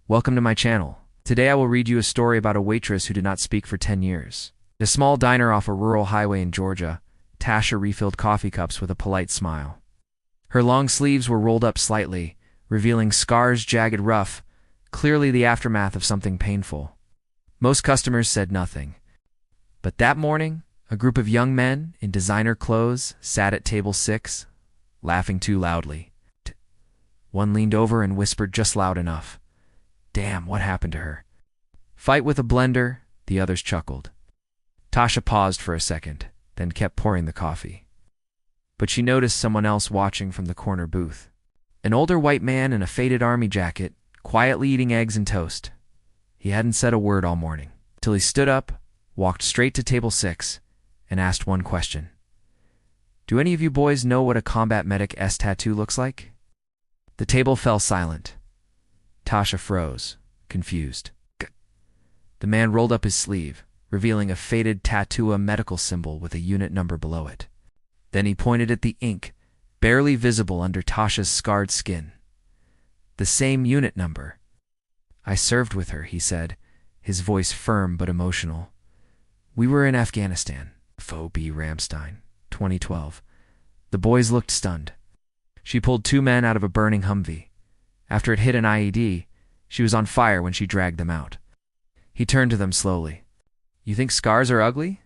Welcome to my channel. Today I will read you a story about a waitress who did not speak for 10 years. At a small diner off a rural highway in Georgia, Tasha refilled coffee cups with a polite smile. Her long sleeves were rolled up slightly, revealing scars jagged rough, clearly the aftermath of something painful. Most customers said nothing. But that morning, a group of young men in designer clothes sat at table 6, laughing too loudly. One leaned over and whispered just loud enough. "Damn, what happened to her?" "Fight with a blender," the others chuckled. Tasha paused for a second, then kept pouring the coffee. But she noticed someone else watching from the corner booth. An older white man in a faded army jacket, quietly eating eggs and toast. He hadn't said a word all morning, till he stood up, walked straight to table 6, and asked one question. "Do any of you boys know what a combat medic's tattoo looks like?" The table fell silent. Tasha froze, confused. The man rolled up his sleeve, revealing a faded tattoo, a medical symbol with a unit number below it. Then he pointed at the ink, barely visible under Tasha's scarred skin. "The same unit number. I served with her," he said, his voice firm but emotional. "We were in Afghanistan." F.O.B. Ramstein, 2012. The boys looked stunned. She pulled 2 men out of a burning Humvee. After it hit an IED, she was on fire when she dragged them out. He turned to them slowly. "You think scars are ugly?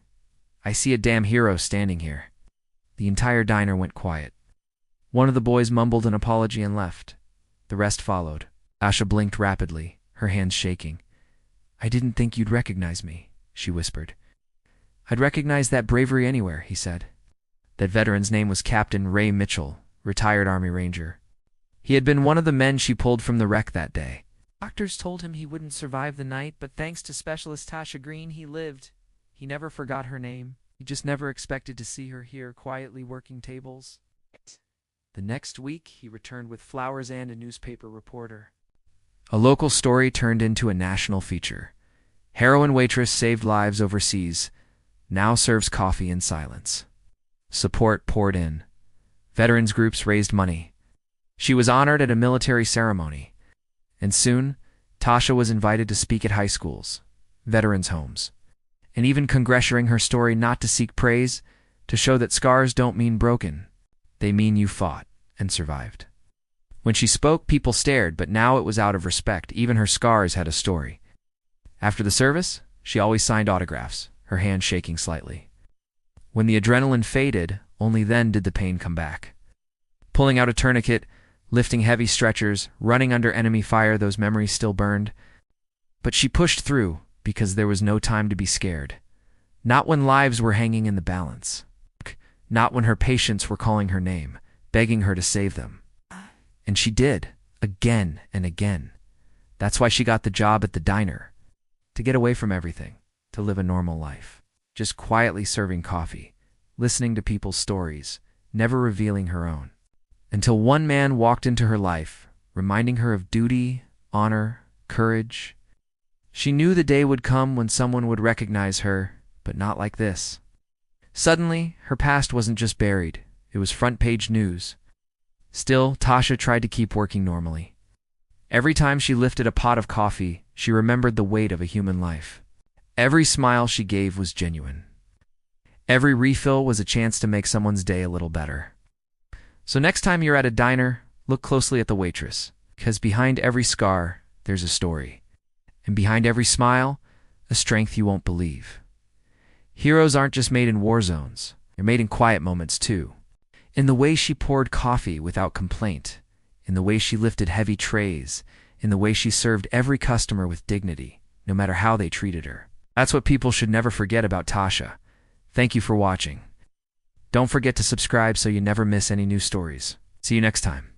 I see a damn hero standing here." The entire diner went quiet. One of the boys mumbled an apology and left. The rest followed. Tasha blinked rapidly, her hands shaking. "I didn't think you'd recognize me," she whispered. "I'd recognize that bravery anywhere," he said. That veteran's name was Captain Ray Mitchell, retired Army Ranger. He had been one of the men she pulled from the wreck that day. Doctors told him he wouldn't survive the night, but thanks to specialist Tasha Green, he lived. He never forgot her name. He just never expected to see her here quietly working tables. The next week, he returned with flowers and a newspaper reporter. A local story turned into a national feature. Heroine waitress saved lives overseas, now serves coffee in silence. Support poured in. Veterans groups raised money. She was honored at a military ceremony. And soon, Tasha was invited to speak at high schools, veterans' homes, and even congratulating her story not to seek praise, to show that scars don't mean broken. They mean you fought and survived. When she spoke, people stared, but now it was out of respect. Even her scars had a story. After the service, she always signed autographs, her hand shaking slightly. When the adrenaline faded, only then did the pain come back. Pulling out a tourniquet, lifting heavy stretchers, running under enemy fire, those memories still burned. But she pushed through because there was no time to be scared. Not when lives were hanging in the balance. Not when her patients were calling her name, begging her to save them. And she did, again and again. That's why she got the job at the diner. To get away from everything, to live a normal life. Just quietly serving coffee, listening to people's stories, never revealing her own. Until one man walked into her life, reminding her of duty, honor, courage. She knew the day would come when someone would recognize her, but not like this. Suddenly, her past wasn't just buried, it was front-page news. Still, Tasha tried to keep working normally. Every time she lifted a pot of coffee, she remembered the weight of a human life. Every smile she gave was genuine. Every refill was a chance to make someone's day a little better. So next time you're at a diner, look closely at the waitress, because behind every scar, there's a story. And behind every smile, a strength you won't believe. Heroes aren't just made in war zones, they're made in quiet moments too. In the way she poured coffee without complaint, in the way she lifted heavy trays, in the way she served every customer with dignity, no matter how they treated her. That's what people should never forget about Tasha. Thank you for watching. Don't forget to subscribe so you never miss any new stories. See you next time.